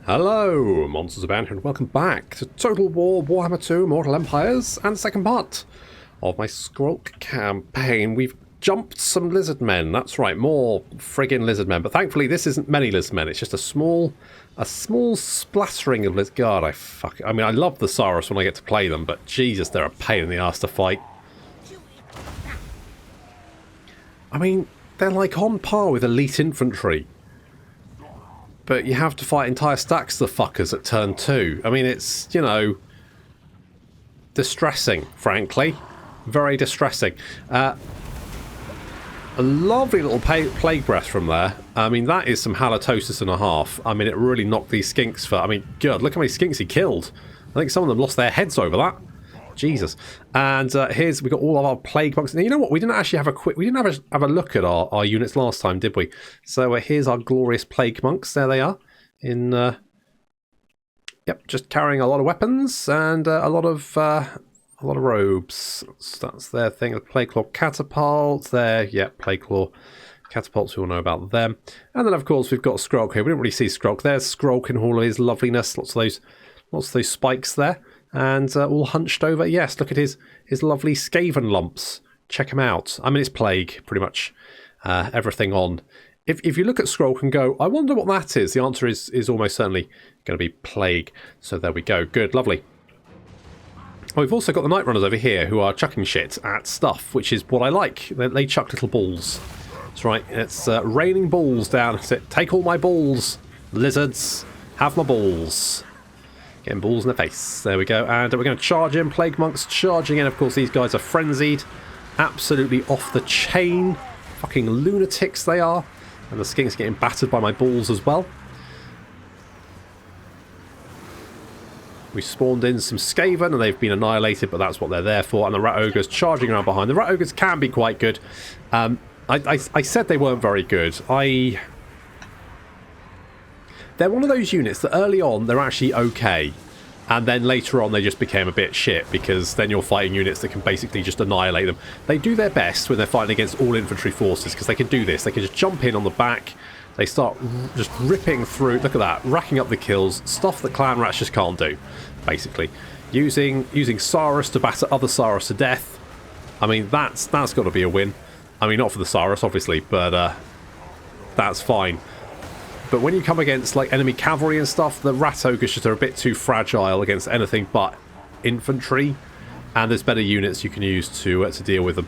Hello, MonstersAbound, and welcome back to Total War Warhammer 2 Mortal Empires and the second part of my Skrolk Campaign. We've jumped some lizardmen, that's right, more friggin' lizardmen, but thankfully this isn't many lizardmen, it's just a small splattering of lizard. God, I mean, I love the Saurus when I get to play them, but Jesus, they're a pain in the ass to fight. I mean, they're like on par with elite infantry. But you have to fight entire stacks of the fuckers at turn 2. I mean, it's, you know, distressing, frankly. Very distressing. A lovely little plague breath from there. I mean, that is some halitosis and a half. I mean, it really knocked these skinks for... I mean, God, look how many skinks he killed. I think some of them lost their heads over that. Jesus. And here's, we've got all of our plague monks. Now, you know what? We didn't actually have a quick... We didn't have a look at our units last time, did we? So here's our glorious plague monks. There they are. In... yep, just carrying a lot of weapons and a lot of robes. That's their thing. The plague claw catapults there. Yep, plague claw catapults. We all know about them. And then, of course, we've got Skrolk here. We didn't really see Skrolk. There's Skrolk in all of his loveliness. Lots of those spikes there. And all hunched over. Yes, look at his lovely Skaven lumps. Check him out. I mean, it's plague, pretty much everything on. If you look at Skrolk and go, I wonder what that is, the answer is almost certainly going to be plague. So there we go. Good, lovely. Well, we've also got the Night Runners over here who are chucking shit at stuff, which is what I like. They chuck little balls. That's right. It's raining balls down. Take all my balls, lizards. Have my balls. Getting balls in the face. There we go. And we're going to charge in. Plague monks charging in. Of course, these guys are frenzied. Absolutely off the chain. Fucking lunatics they are. And the skinks getting battered by my balls as well. We spawned in some Skaven and they've been annihilated, but that's what they're there for. And the Rat Ogres charging around behind. The Rat Ogres can be quite good. I said they weren't very good. They're one of those units that early on they're actually okay, and then later on they just became a bit shit because then you're fighting units that can basically just annihilate them. They do their best when they're fighting against all infantry forces because they can do this. They can just jump in on the back. They start just ripping through. Look at that, racking up the kills. Stuff that clan rats just can't do, basically. Using Saurus to batter other Saurus to death. I mean, that's got to be a win. I mean, not for the Saurus, obviously, but that's fine. But when you come against like enemy cavalry and stuff, the Rat Ogres just are a bit too fragile against anything but infantry, and there's better units you can use to deal with them.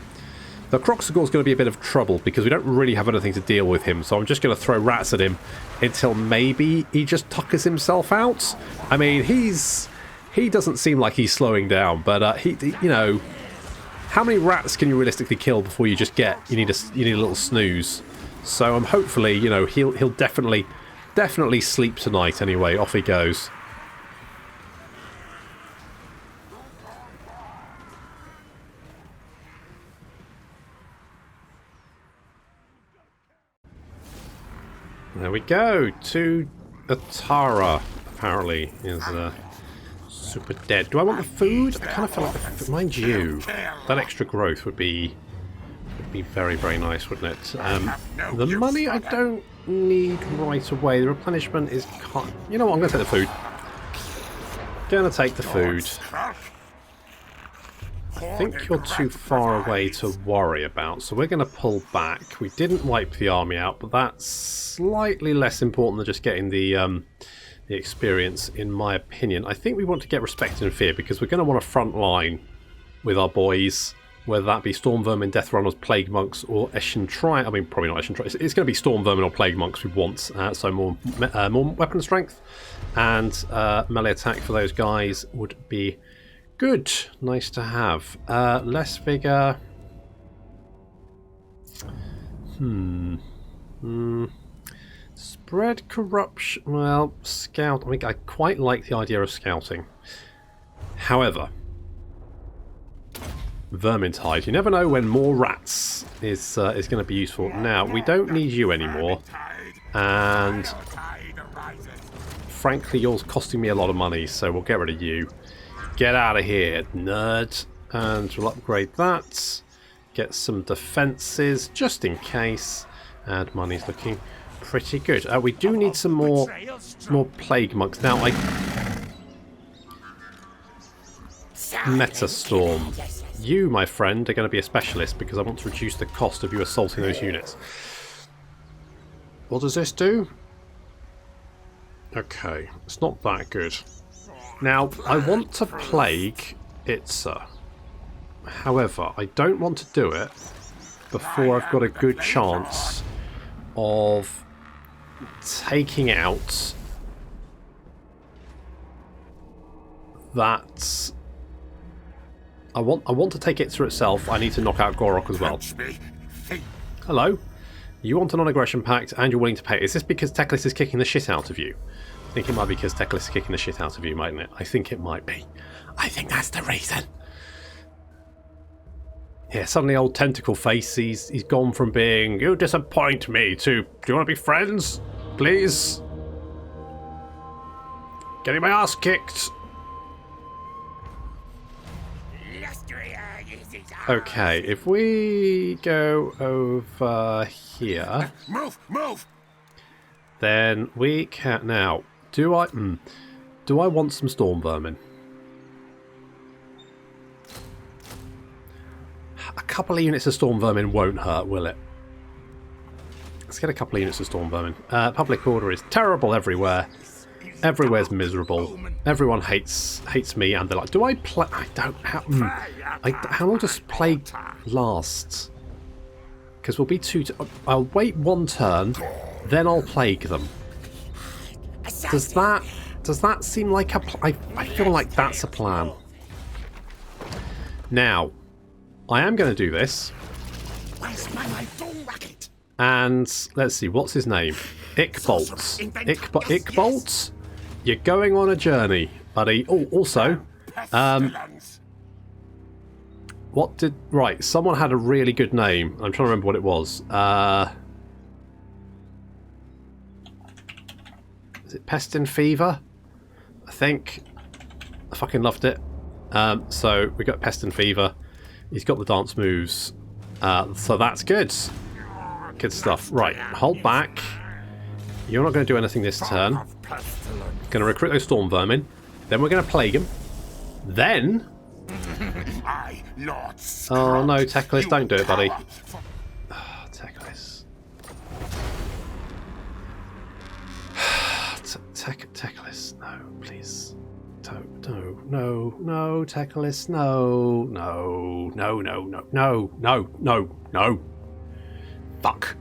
The Croxagor's going to be a bit of trouble because we don't really have anything to deal with him, so I'm just going to throw rats at him until maybe he just tuckers himself out. I mean, he doesn't seem like he's slowing down, but he you know, how many rats can you realistically kill before you just get you need a little snooze? So I'm hopefully, you know, he'll definitely sleep tonight anyway. Off he goes. There we go. To Atara, apparently, is super dead. Do I want the food? I kind of feel like, mind you, that extra growth would be very, very nice, wouldn't it? The money I don't need right away. The replenishment is... You know what? I'm going to take the food. Going to take the food. I think you're too far away to worry about, so we're going to pull back. We didn't wipe the army out, but that's slightly less important than just getting the experience, in my opinion. I think we want to get respected and fear because we're going to want a front line with our boys. Whether that be Storm Vermin, Death Runners, Plague Monks, or Eshin Tri. I mean, probably not Eshin Tri. It's going to be Storm Vermin or Plague Monks we want. So more weapon strength and melee attack for those guys would be good. Nice to have. Less vigor. Spread corruption. Well, scout. I mean, I quite like the idea of scouting. However, Vermintide. You never know when more rats is going to be useful. Now, we don't need you anymore. And frankly, you're costing me a lot of money, so we'll get rid of you. Get out of here, nerd. And we'll upgrade that. Get some defences, just in case. And money's looking pretty good. We do need some more plague monks. Now, Metastorm. You, my friend, are going to be a specialist because I want to reduce the cost of you assaulting those units. What does this do? Okay, it's not that good. Now, I want to plague Itza. However, I don't want to do it before I've got a good chance of taking out that. I want to take Itza itself. I need to knock out Gorok as well. Hello. You want a non-aggression pact and you're willing to pay. Is this because Teclis is kicking the shit out of you? I think it might be because Teclis is kicking the shit out of you, mightn't it? I think it might be. I think that's the reason. Yeah, suddenly old Tentacle Face, he's gone from being, you disappoint me, to, do you want to be friends? Please? Getting my ass kicked. Okay, if we go over here, move. Then we can now. Do I want some storm vermin? A couple of units of storm vermin won't hurt, will it? Let's get a couple of units of storm vermin. Public order is terrible everywhere. Everywhere's miserable. Everyone hates me, and they're like, do I play? I don't. How long does plague last? Because we'll be I'll wait one turn, then I'll plague them. Does that seem like a? I feel like that's a plan. Now, I am going to do this. And let's see, what's his name? Ickbolt. Ickbolt? You're going on a journey, buddy. Oh, also, right, someone had a really good name. I'm trying to remember what it was. Is it Pest and Fever? I think. I fucking loved it. So we got Pest and Fever. He's got the dance moves. So that's good. Good stuff. Right, hold back. You're not going to do anything this turn. Going to recruit those storm vermin. Then we're going to plague them. Then... Oh no, Teclis, don't do it, buddy. Oh, Teclis. Teclis, no, please. No, Teclis, no. Fuck.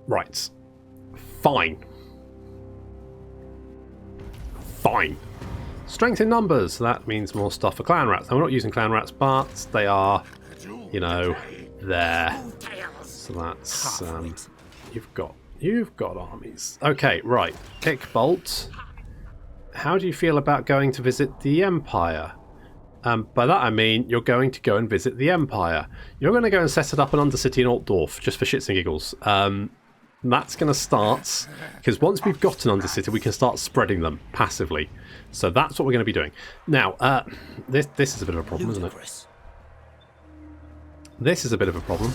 Right. Fine. Strength in numbers. That means more stuff for clan rats. Now, we're not using clan rats, but they are, you know, there. So that's you've got armies. Okay, right. Kickbolt. How do you feel about going to visit the Empire? By that I mean you're going to go and visit the Empire. You're going to go and set it up an Undercity in Altdorf, just for shits and giggles. That's going to start, because once we've got an Undercity, we can start spreading them passively. So that's what we're going to be doing. Now, this is a bit of a problem, isn't it? This is a bit of a problem.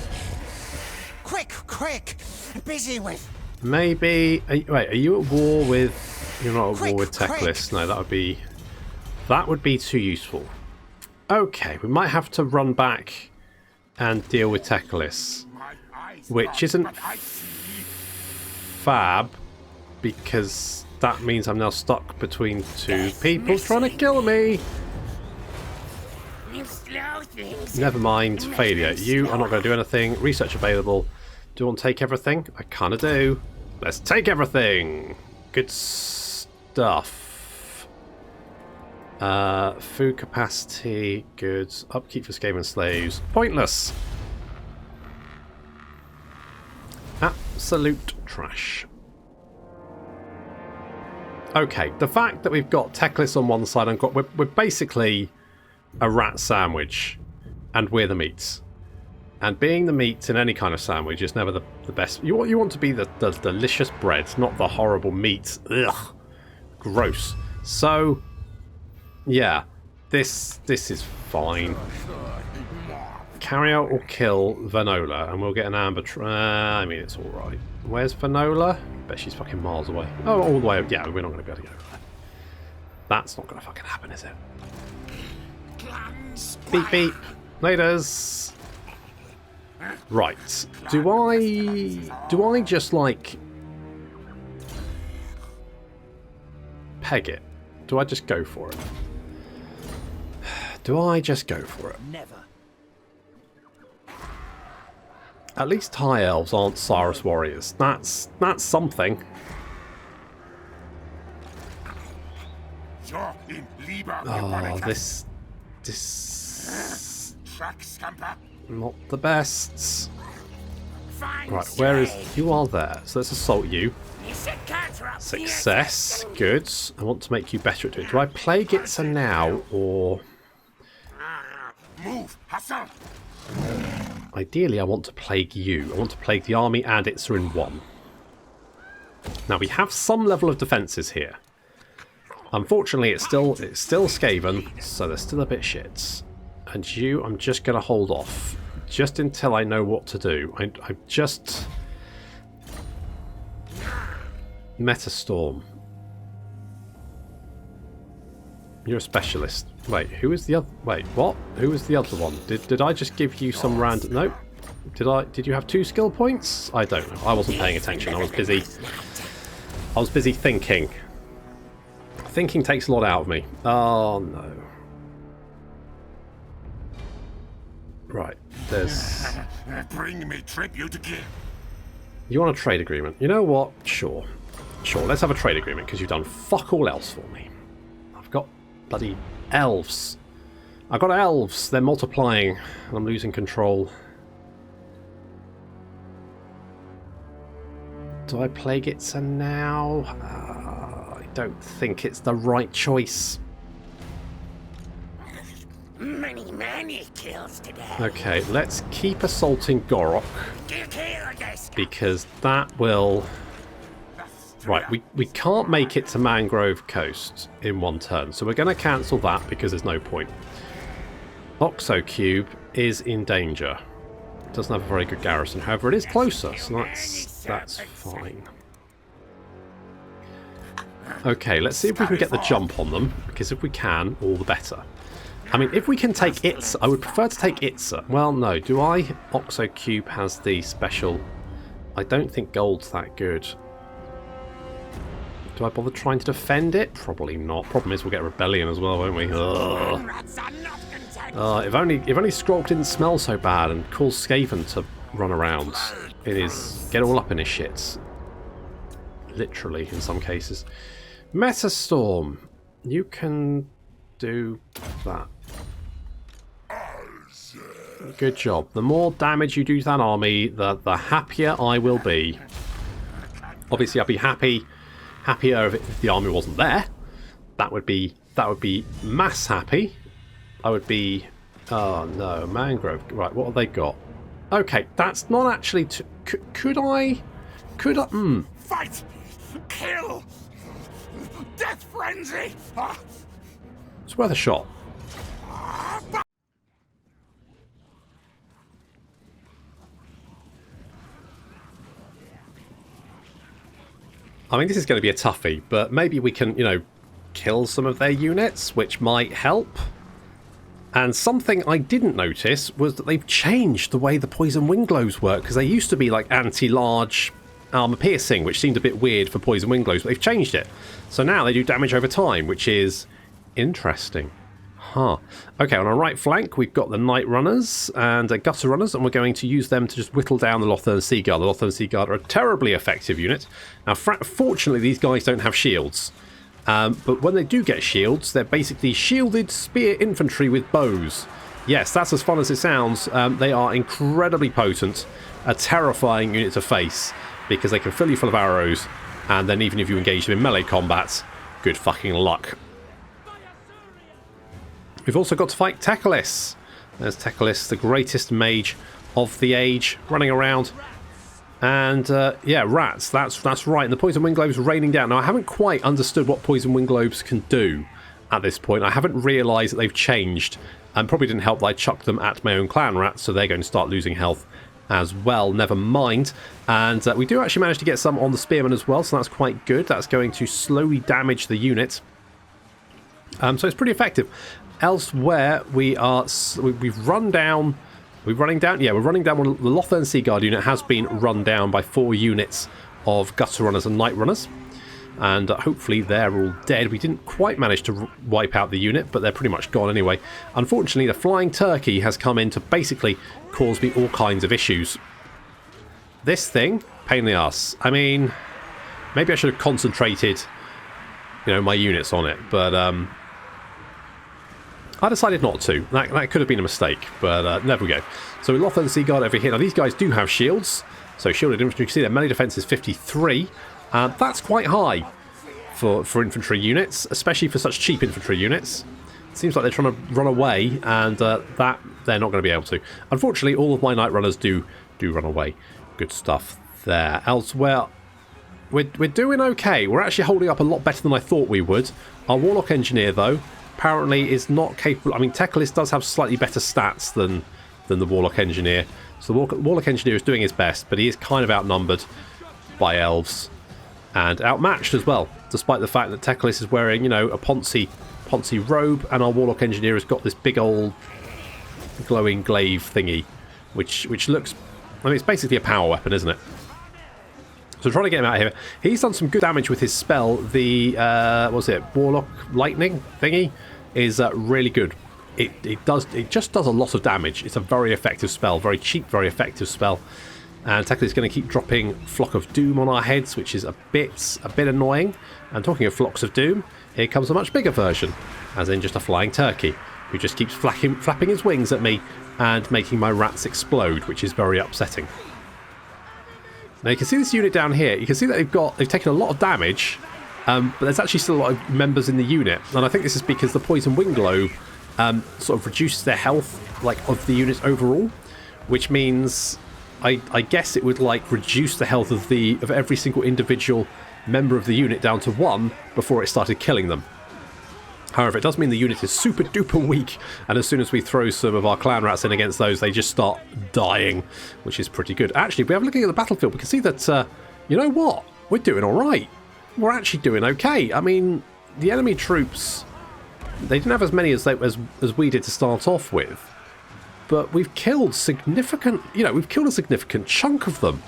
Quick! Busy with... Maybe... Wait, are you at war with... You're not at war with Teclis. No, that would be too useful. Okay, we might have to run back and deal with Teclis, which isn't fab, because that means I'm now stuck between two people trying to kill me. Never mind, failure. You are not going to do anything. Research available. Do you want to take everything? I kind of do. Let's take everything. Good stuff. Food capacity, good. Upkeep for Skaven slaves, pointless. Absolute trash. Okay, the fact that we've got Teclis on one side and we're basically a rat sandwich, and we're the meats. And being the meat in any kind of sandwich is never the best. You want to be the delicious bread, not the horrible meat. Ugh, gross. So. Yeah, this is fine. carry out or kill Vanola, and we'll get an amber. I mean, it's all right. Where's Vanola? Bet she's fucking miles away. Oh, all the way. Yeah, we're not going to be able to go there. That's not going to fucking happen, is it? Beep beep. Laters. Right. Do I just like peg it? Do I just go for it? Do I just go for it? Never. At least high elves aren't Saurus Warriors. That's something. Oh, this not the best. Right, where is you? Are there? So let's assault you. Success. Good. I want to make you better at it. Do I plague Itza now or? Move, Hassan. Ideally, I want to plague you. I want to plague the army and Itza in one. Now we have some level of defences here. Unfortunately, it's still Skaven, so they're still a bit shit. And you, I'm just going to hold off. Just until I know what to do. I just... Metastorm. You're a specialist. Wait, who is the other... Wait, what? Who was the other one? Did I just give you some random... Nope. Did you have 2 skill points? I don't know. I wasn't paying attention. I was busy thinking. Thinking takes a lot out of me. Oh, no. Right, there's... Bring me tribute again. You want a trade agreement? You know what? Sure. Sure, let's have a trade agreement, because you've done fuck all else for me. I've got bloody elves. I've got elves. They're multiplying, and I'm losing control. Do I plague Itza now? I don't think it's the right choice. Many kills today. Okay, let's keep assaulting Gorok, because that will... Right, we can't make it to Mangrove Coast in one turn, so we're going to cancel that because there's no point. Oxocube is in danger. Doesn't have a very good garrison, however it is closer, so that's fine. Okay, let's see if we can get the jump on them, because if we can, all the better. I mean, if we can take Itza, I would prefer to take Itza. Well, no, do I? Oxocube has the special... I don't think gold's that good. Do I bother trying to defend it? Probably not. Problem is we'll get rebellion as well, won't we? If only Skrolk didn't smell so bad and cause Skaven to run around in his... get all up in his shits. Literally, in some cases. Metastorm. You can do that. Good job. The more damage you do to that army, the happier I will be. Obviously, I'd be happier if the army wasn't there. That would be mass happy. I would be... Oh no, Mangrove. Right, what have they got? Okay, that's not actually... Could I... Fight! Kill! Death frenzy! It's worth a shot. I mean, this is going to be a toughie, but maybe we can, you know, kill some of their units, which might help. And something I didn't notice was that they've changed the way the poison wind globes work, because they used to be like anti-large armor piercing, which seemed a bit weird for poison wind globes, but they've changed it. So now they do damage over time, which is interesting. Huh. Okay, on our right flank, we've got the Night Runners and Gutter Runners, and we're going to use them to just whittle down the Lothern Sea Guard. The Lothern Sea Guard are a terribly effective unit. Now, fortunately, these guys don't have shields. But when they do get shields, they're basically shielded spear infantry with bows. Yes, that's as fun as it sounds. They are incredibly potent, a terrifying unit to face, because they can fill you full of arrows, and then even if you engage them in melee combat, good fucking luck. We've also got to fight Teclis. There's Teclis, the greatest mage of the age, running around. And, yeah, rats, that's right. And the poison wind globes raining down. Now, I haven't quite understood what poison wind globes can do at this point. I haven't realised that they've changed And probably didn't help that I chucked them at my own clan rats, so they're going to start losing health as well. Never mind. And we do actually manage to get some on the spearmen as well, so that's quite good. That's going to slowly damage the unit. So it's pretty effective. Elsewhere, we've run down... We're running down... Yeah, we're running down... The Lothern Sea Guard unit has been run down by 4 units of Gutter Runners and Night Runners. And hopefully they're all dead. We didn't quite manage to wipe out the unit, but they're pretty much gone anyway. Unfortunately, the Flying Turkey has come in to basically cause me all kinds of issues. This thing, pain in the ass. I mean, maybe I should have concentrated, you know, my units on it, but I decided not to. That could have been a mistake, but there we go. So we Lothern Sea Guard over here. Now, these guys do have shields. So shielded infantry, you can see their melee defense is 53. That's quite high for infantry units, especially for such cheap infantry units. It seems like they're trying to run away, and that they're not going to be able to. Unfortunately, all of my Night Runners do run away. Good stuff there. Elsewhere, we're doing okay. We're actually holding up a lot better than I thought we would. Our Warlock Engineer, though, apparently is not capable... I mean, Teclis does have slightly better stats than the Warlock Engineer. So the Warlock Engineer is doing his best, but he is kind of outnumbered by elves. And outmatched as well, despite the fact that Teclis is wearing, you know, a Ponzi robe, and our Warlock Engineer has got this big old glowing glaive thingy, which looks... I mean, it's basically a power weapon, isn't it? So trying to get him out of here. He's done some good damage with his spell. The, what was it, Warlock Lightning thingy is really good. It just does a lot of damage. It's a very effective spell, very cheap, very effective spell. And Teclis is going to keep dropping Flock of Doom on our heads, which is a bit annoying. And talking of Flocks of Doom, here comes a much bigger version, as in just a Flying Turkey, who just keeps flapping his wings at me and making my rats explode, which is very upsetting. Now you can see this unit down here. You can see that they've taken a lot of damage, but there's actually still a lot of members in the unit, and I think this is because the Poison Wing Globe sort of reduces their health, like, of the unit overall, which means I guess it would like reduce the health of every single individual member of the unit down to 1 before it started killing them. However, it does mean the unit is super duper weak, and as soon as we throw some of our clan rats in against those, they just start dying, which is pretty good. Actually, if we have a look at the battlefield, we can see that, you know what? We're doing alright. We're actually doing okay. I mean, the enemy troops, they didn't have as many as we did to start off with, but we've killed significant, you know, we've killed a significant chunk of them.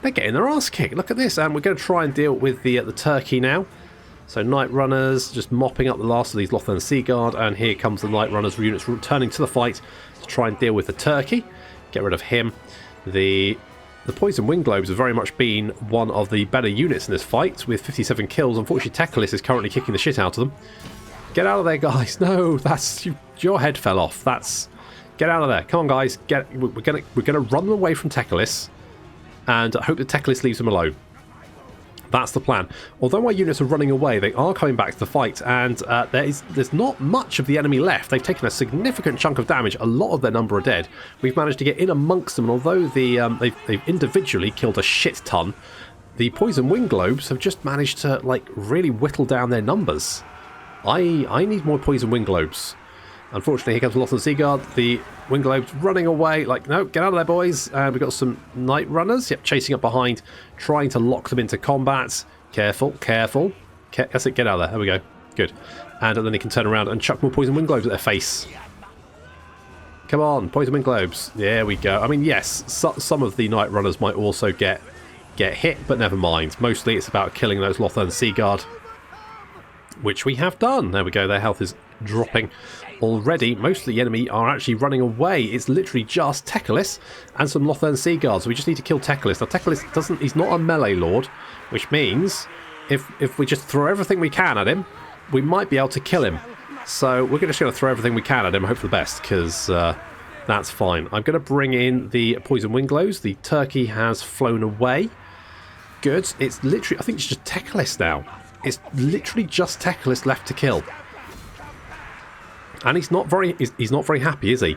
They're getting their ass kicked. Look at this, and we're going to try and deal with the Turkey now. So Night Runners just mopping up the last of these Lothern Sea Guard, and here comes the Night Runners units returning to the fight to try and deal with the Turkey. Get rid of him. The Poison Wing Globes have very much been one of the better units in this fight, with 57 kills. Unfortunately, Teclis is currently kicking the shit out of them. Get out of there, guys. No, your head fell off. Get out of there. Come on, guys. We're gonna run them away from Teclis, and I hope that Teclis leaves them alone. That's the plan. Although our units are running away, they are coming back to the fight, and there's not much of the enemy left. They've taken a significant chunk of damage. A lot of their number are dead. We've managed to get in amongst them, and although they've individually killed a shit ton, the Poison Wing Globes have just managed to, like, really whittle down their numbers. I need more Poison Wing Globes. Unfortunately, here comes the Lothern Sea Guard. The Wing Globes running away. Like, no, get out of there, boys. And we've got some Night Runners. Yep, chasing up behind, trying to lock them into combat. Careful, careful. That's it, get out of there. There we go. Good. And then he can turn around and chuck more Poison Wing Globes at their face. Come on, Poison Wing Globes. There we go. I mean, yes, some of the Night Runners might also get hit, but never mind. Mostly it's about killing those Lothern Sea Guard, which we have done. There we go. Their health is dropping already. Most of the enemy are actually running away. It's literally just Teclis and some Lothern Sea Guards. So we just need to kill Teclis. Now, Teclis he's not a melee lord, which means if we just throw everything we can at him, we might be able to kill him. So we're just going to throw everything we can at him, hope for the best, because that's fine. I'm going to bring in the Poison Wing Glows. The Turkey has flown away. Good. It's literally, I think it's just Teclis now. It's literally just Teclis left to kill. And he's not very happy, is he?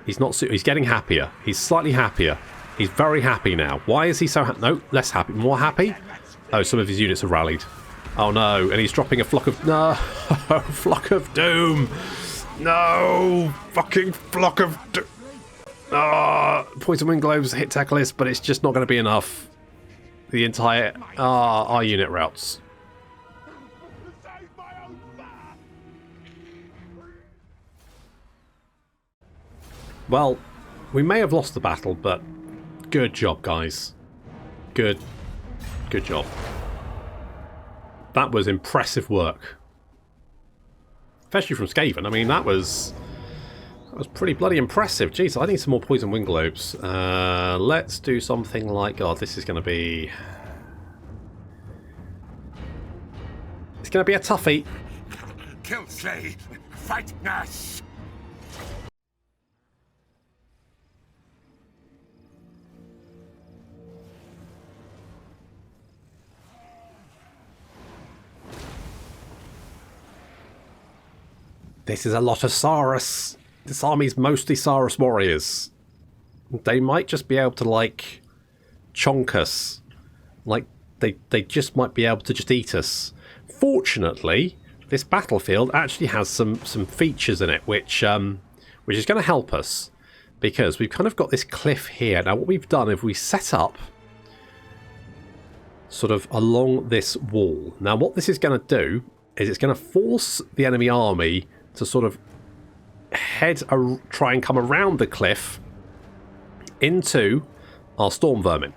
He's getting happier. He's slightly happier. He's very happy now. Why is he so no, less happy. More happy? Oh, some of his units have rallied. Oh no, and he's dropping a Flock of... No! Flock of Doom! No! Fucking flock of... Poison Wind Globes hit Teclis, but it's just not going to be enough. The entire... our unit routes. Well, we may have lost the battle, but good job, guys. Good job. That was impressive work. Especially from Skaven. I mean, that was pretty bloody impressive. Jeez, I need some more Poison Wind Globes. Let's do something like... God, this is going to be... It's going to be a toughie. Kill, slay, fight, nurse. This is a lot of Saurus. This army's mostly Saurus Warriors. They might just be able to, like, chonk us. Like, they just might be able to just eat us. Fortunately, this battlefield actually has some features in it, which is going to help us. Because we've kind of got this cliff here. Now, what we've done is we set up sort of along this wall. Now, what this is going to do is it's going to force the enemy army to sort of try and come around the cliff into our storm vermin,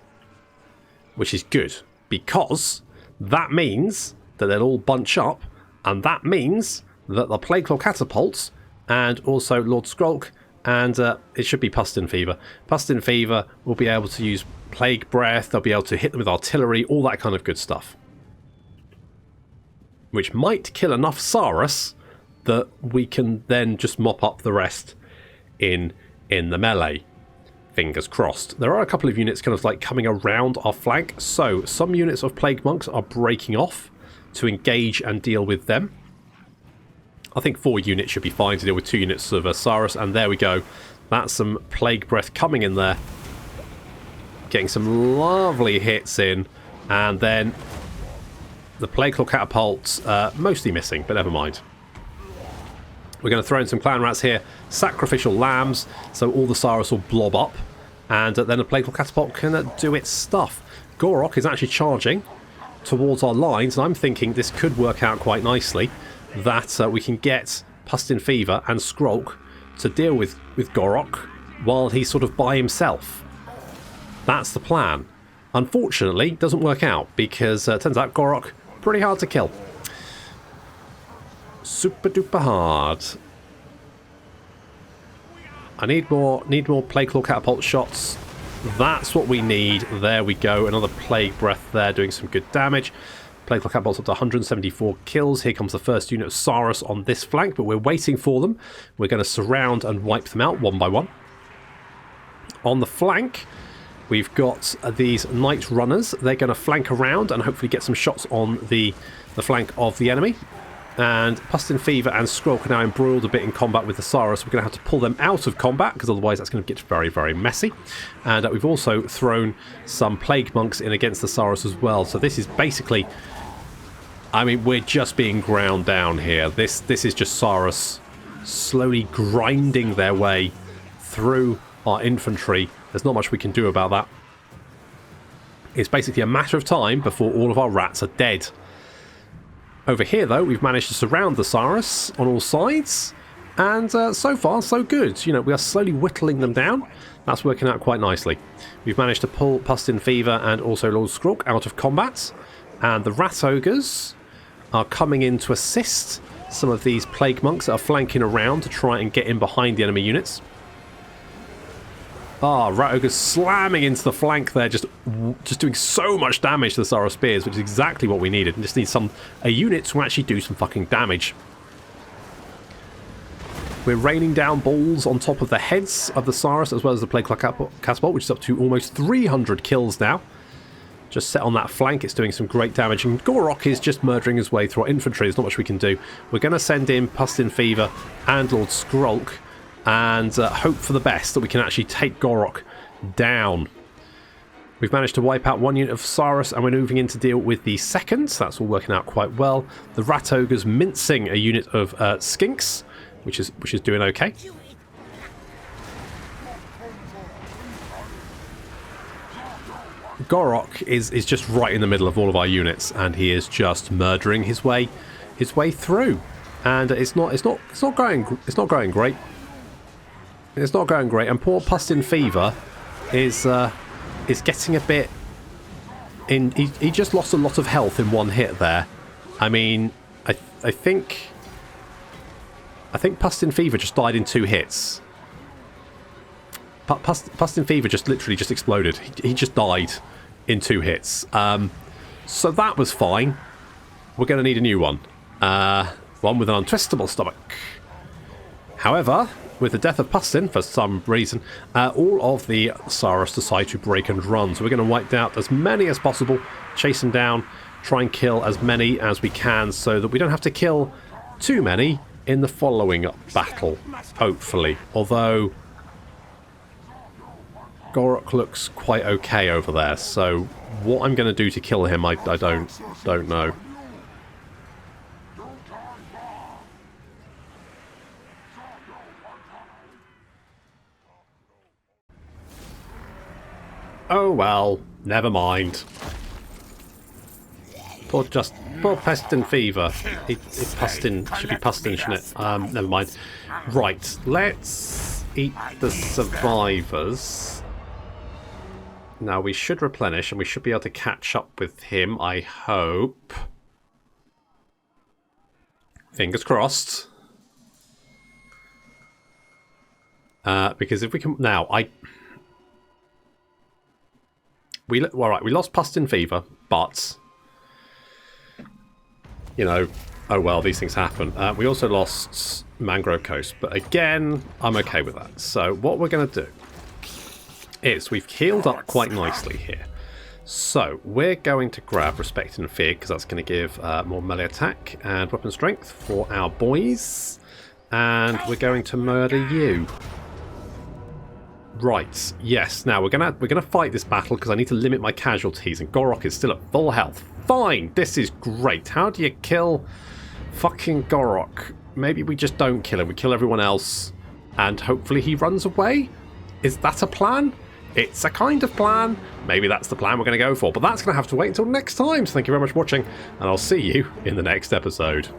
which is good because that means that they'll all bunch up, and that means that the Plague Claw catapults and also Lord Skrolk and it should be Pustin Fever. Pustin Fever will be able to use Plague Breath, they'll be able to hit them with artillery, all that kind of good stuff, which might kill enough Saurus that we can then just mop up the rest in the melee. Fingers crossed. There are a couple of units kind of like coming around our flank, so some units of Plague Monks are breaking off to engage and deal with them. I think 4 units should be fine to deal with 2 units of Saurus, and there we go. That's some Plague Breath coming in there. Getting some lovely hits in, and then the Plague Claw catapults mostly missing, but never mind. We're going to throw in some clan rats here, sacrificial lambs, so all the Saurus will blob up, and then a Plague Claw catapult can do its stuff. Gorok is actually charging towards our lines, and I'm thinking this could work out quite nicely, that we can get Pustin Fever and Skrolk to deal with Gorok while he's sort of by himself. That's the plan. Unfortunately, it doesn't work out, because it turns out Gorok, pretty hard to kill. Super duper hard. I need more Plague Claw catapult shots. That's what we need. There we go. Another Plague Breath there doing some good damage. Plague Claw catapults up to 174 kills. Here comes the first unit of Saurus on this flank, but we're waiting for them. We're going to surround and wipe them out one by one. On the flank, we've got these Night Runners. They're going to flank around and hopefully get some shots on the flank of the enemy. And Pustin Fever and Skrolk are now embroiled a bit in combat with the Saurus. We're going to have to pull them out of combat, because otherwise that's going to get very, very messy. And we've also thrown some Plague Monks in against the Saurus as well. So this is basically... I mean, we're just being ground down here. This is just Saurus slowly grinding their way through our infantry. There's not much we can do about that. It's basically a matter of time before all of our rats are dead. Over here, though, we've managed to surround the Saurus on all sides, and so far, so good. You know, we are slowly whittling them down. That's working out quite nicely. We've managed to pull Pustin Fever and also Lord Skrolk out of combat, and the Rat Ogres are coming in to assist some of these Plague Monks that are flanking around to try and get in behind the enemy units. Rat Ogres slamming into the flank there, just doing so much damage to the Saurus Spears, which is exactly what we needed. We just need a unit to actually do some fucking damage. We're raining down balls on top of the heads of the Saurus, as well as the Plague Claw catapult, which is up to almost 300 kills now. Just set on that flank, it's doing some great damage, and Gorok is just murdering his way through our infantry. There's not much we can do. We're going to send in Pustin Fever and Lord Skrolk, and hope for the best that we can actually take Gorok down. We've managed to wipe out one unit of Saurus, and we're moving in to deal with the second. So that's all working out quite well. The Rat Ogres mincing a unit of Skinks, which is doing okay. Gorok is just right in the middle of all of our units, and he is just murdering his way through. And it's not going great. It's not going great. And poor Pustin Fever is getting a bit in. He just lost a lot of health in one hit there. I mean, I think Pustin Fever just died in 2 hits. Pustin Fever just literally just exploded. He just died in 2 hits. So that was fine. We're going to need a new one. One with an untwistable stomach. However, with the death of Pustin, for some reason, all of the Saurus decide to break and run. So we're going to wipe out as many as possible, chase them down, try and kill as many as we can so that we don't have to kill too many in the following battle, hopefully. Although Gorok looks quite okay over there, so what I'm going to do to kill him, I don't know. Oh well, never mind. Poor Pustin Fever. Pustin should be Pustin, shouldn't it? Never mind. Right, let's eat the survivors. Now we should replenish, and we should be able to catch up with him, I hope. Fingers crossed. Because if we can... Now, Alright, we lost Pustin Fever, but... You know, oh well, these things happen. We also lost Mangrove Coast, but again, I'm okay with that. So what we're going to do is we've healed up quite nicely here. So we're going to grab Respect and Fear, because that's going to give more melee attack and weapon strength for our boys. And we're going to murder you. Right, yes. Now we're gonna fight this battle because I need to limit my casualties, and Gorok is still at full health. Fine, this is great. How do you kill fucking Gorok? Maybe we just don't kill him. We kill everyone else, and hopefully he runs away. Is that a plan? It's a kind of plan. Maybe that's the plan we're going to go for, but that's going to have to wait until next time. So thank you very much for watching, and I'll see you in the next episode.